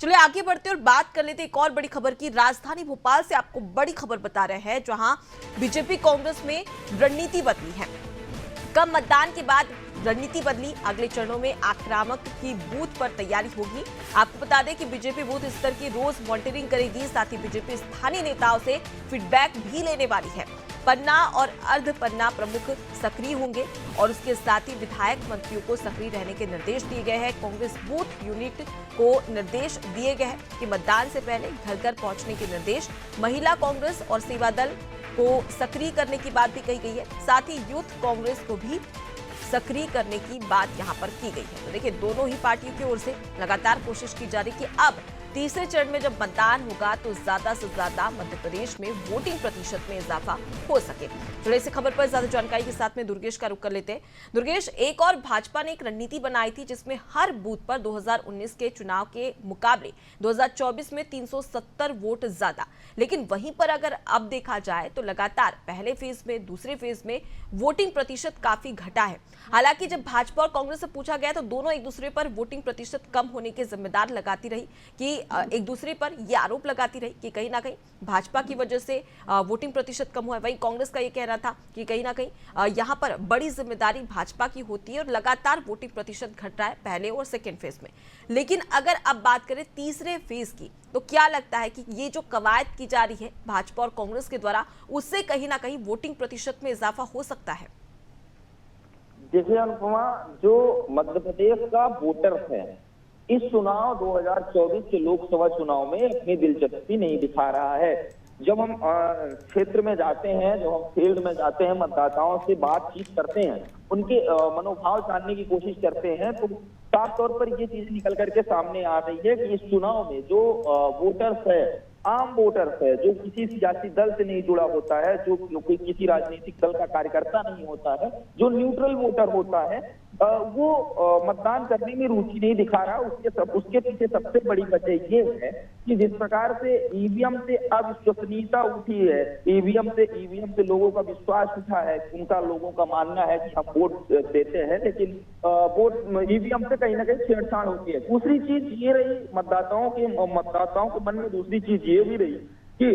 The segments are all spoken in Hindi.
चलिए आगे बढ़ते और बात कर लेते एक और बड़ी खबर की। राजधानी भोपाल से आपको बड़ी खबर बता रहे हैं, जहां बीजेपी कांग्रेस में रणनीति बदली है। कम मतदान के बाद रणनीति बदली, अगले चरणों में आक्रामक की बूथ पर तैयारी होगी। आपको बता दें कि बीजेपी बूथ स्तर की रोज मॉनिटरिंग करेगी, साथ ही बीजेपी स्थानीय नेताओं से फीडबैक भी लेने वाली है। पन्ना और अर्ध पन्ना प्रमुख सक्रिय होंगे और उसके साथ ही विधायक मंत्रियों को सक्रिय रहने के निर्देश दिए गए हैं। कांग्रेस बूथ यूनिट को निर्देश दिए गए हैं कि मतदान से पहले घर घर पहुंचने के निर्देश। महिला कांग्रेस और सेवा दल को सक्रिय करने की बात भी कही गई है, साथ ही यूथ कांग्रेस को भी सक्रिय करने की बात यहां पर की गई है। तो देखिए, दोनों ही पार्टियों की ओर से लगातार कोशिश की जा रही है कि अब तीसरे चरण में जब मतदान होगा तो ज्यादा से ज्यादा मध्य प्रदेश में वोटिंग प्रतिशत में इजाफा हो सके। चलिए इस खबर पर ज्यादा जानकारी के साथ में दुर्गेश का रुख कर लेते हैं। दुर्गेश, एक और भाजपा ने एक रणनीति बनाई थी जिसमें हर बूथ पर 2019 के चुनाव के मुकाबले 2024 में 370 वोट ज्यादा, लेकिन वहीं पर अगर अब देखा जाए तो लगातार पहले फेज में, दूसरे फेज में वोटिंग प्रतिशत काफी घटा है। हालांकि जब भाजपा और कांग्रेस से पूछा गया तो दोनों एक दूसरे पर वोटिंग प्रतिशत कम होने के जिम्मेदार लगाती रही, कि एक दूसरे पर यह आरोप लगाती रही कि कहीं ना कहीं भाजपा की वजह से वोटिंग प्रतिशत कम हुआ है। वहीं कांग्रेस का यह कहना था कि कहीं ना कहीं यहां पर बड़ी जिम्मेदारी भाजपा की होती है और लगातार वोटिंग प्रतिशत घट रहा है पहले और सेकेंड फेज में। लेकिन अगर अब बात करें तीसरे फेज की, तो क्या लगता है कि ये जो कवायद की जा रही है भाजपा और कांग्रेस के द्वारा, उससे कहीं ना कहीं वोटिंग प्रतिशत में इजाफा हो सकता है? देखिए अनुपमा, जो मध्य प्रदेश का वोटर है इस चुनाव 2024 के लोकसभा चुनाव में अपनी दिलचस्पी नहीं दिखा रहा है। जब हम क्षेत्र में जाते हैं, जब हम फील्ड में जाते हैं, मतदाताओं से बातचीत करते हैं, उनके मनोभाव जानने की कोशिश करते हैं, तो साफ तौर पर ये चीजें निकल करके सामने आ रही है कि इस चुनाव में जो वोटर्स है, आम वोटर्स है, जो किसी सियासी दल से नहीं जुड़ा होता है, जो कोई किसी राजनीतिक दल का कार्यकर्ता नहीं होता है, जो न्यूट्रल वोटर होता है, वो मतदान करने में रुचि नहीं दिखा रहा। उसके पीछे सबसे बड़ी वजह ये है कि जिस प्रकार से ईवीएम से अविश्वसनीयता उठी है, ईवीएम से लोगों का विश्वास उठा है, उनका लोगों का मानना है कि हम वोट देते हैं, लेकिन वोट ईवीएम से कहीं ना कहीं छेड़छाड़ होती है। दूसरी चीज ये रही, मतदाताओं के मन में दूसरी चीज ये भी रही कि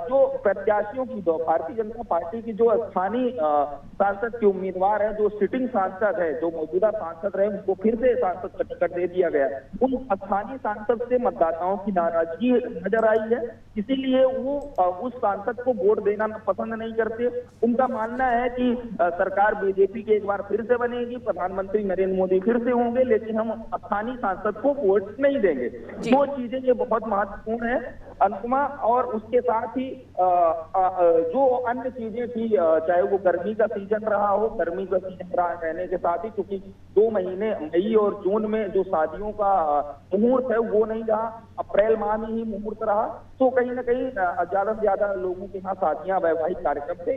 जो प्रत्याशियों की, भारतीय जनता पार्टी की जो स्थानीय सांसद के उम्मीदवार है, जो सिटिंग सांसद है, जो मौजूदा सांसद रहे, उनको फिर से सांसद का टिकट दे दिया गया। उन स्थानीय सांसद से मतदाताओं की नाराजगी नजर आई है, इसीलिए वो उस सांसद को वोट देना पसंद नहीं करते। उनका मानना है कि सरकार बीजेपी के एक बार फिर से बनेगी, प्रधानमंत्री नरेंद्र मोदी फिर से होंगे, लेकिन हम स्थानीय सांसद को वोट नहीं देंगे। दो चीजें ये बहुत महत्वपूर्ण है अनुपमा। और उसके साथ ही जो अन्य चीजें थी, चाहे वो गर्मी का सीजन रहा हो, गर्मी का सीजन रहने के साथ ही क्योंकि 2 महीने मई और जून में जो शादियों का मुहूर्त है वो नहीं रहा, अप्रैल माह में ही मुहूर्त रहा, तो कहीं ना कहीं ज्यादा से ज्यादा लोगों के यहाँ शादियां, वैवाहिक कार्यक्रम थे,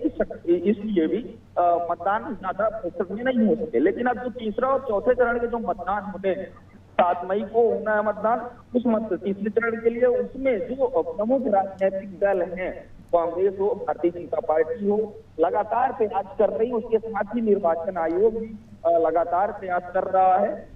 इसलिए भी मतदान ज्यादा प्रतिशत में नहीं हो सके। लेकिन अब जो तीसरा और चौथे चरण के जो मतदान होते हैं, 7 मई को होना है मतदान, उस तीसरे चरण के लिए उसमें जो प्रमुख राजनीतिक दल हैं, कांग्रेस हो, भारतीय जनता पार्टी हो, लगातार प्रयास कर रही है। उसके साथ ही निर्वाचन आयोग भी लगातार प्रयास कर रहा है।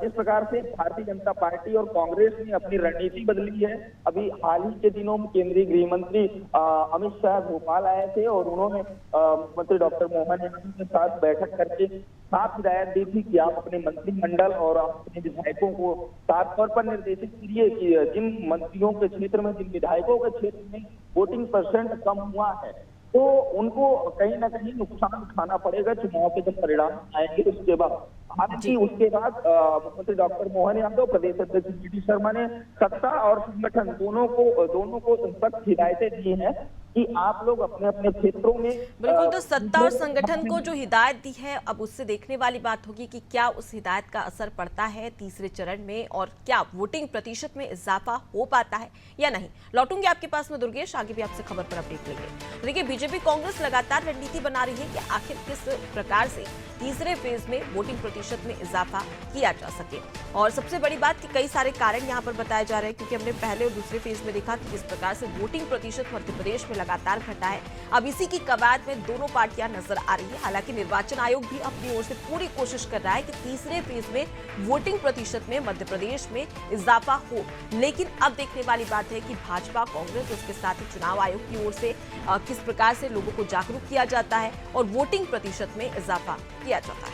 जिस प्रकार से भारतीय जनता पार्टी और कांग्रेस ने अपनी रणनीति बदली है, अभी हाल ही के दिनों में केंद्रीय गृह मंत्री अमित शाह भोपाल आए थे और उन्होंने मुख्यमंत्री डॉक्टर मोहन यादव के साथ बैठक करके साफ हिदायत दी थी कि आप अपने मंत्रिमंडल और आप अपने विधायकों को साफ तौर पर निर्देशित करिए कि जिन मंत्रियों के क्षेत्र में, जिन विधायकों के क्षेत्र में वोटिंग % कम हुआ है, तो उनको कहीं ना कहीं नुकसान उठाना पड़ेगा चुनाव के जब परिणाम आएंगे उसके बाद। हालांकि उसके बाद मुख्यमंत्री डॉक्टर मोहन यादव, प्रदेश अध्यक्ष GD शर्मा ने सत्ता और संगठन दोनों को सख्त हिदायतें दी हैं कि आप लोग अपने अपने क्षेत्रों में बिल्कुल। तो सत्ता और संगठन को जो हिदायत दी है, अब उससे देखने वाली बात होगी कि क्या उस हिदायत का असर पड़ता है तीसरे चरण में और क्या वोटिंग प्रतिशत में इजाफा हो पाता है या नहीं। लौटूंगी आपके पास में दुर्गेश, आगे भी आपसे खबर पर अपडेट लेंगे। देखिए, बीजेपी कांग्रेस लगातार रणनीति बना रही है कि आखिर किस प्रकार से तीसरे फेज में वोटिंग प्रतिशत में इजाफा किया जा सके। और सबसे बड़ी बात कि कई सारे कारण यहाँ पर बताए जा रहे हैं, क्योंकि हमने पहले और दूसरे फेज में देखा कि किस प्रकार से वोटिंग प्रतिशत मध्य प्रदेश में लगातार घटा है। अब इसी की कवायद में दोनों पार्टियां नजर आ रही है। हालांकि निर्वाचन आयोग भी अपनी ओर से पूरी कोशिश कर रहा है कि तीसरे फेज में वोटिंग प्रतिशत में मध्य प्रदेश में इजाफा हो, लेकिन अब देखने वाली बात है कि भाजपा, कांग्रेस, उसके साथ ही चुनाव आयोग की ओर से किस प्रकार से लोगों को जागरूक किया जाता है और वोटिंग प्रतिशत में इजाफा किया जाता है।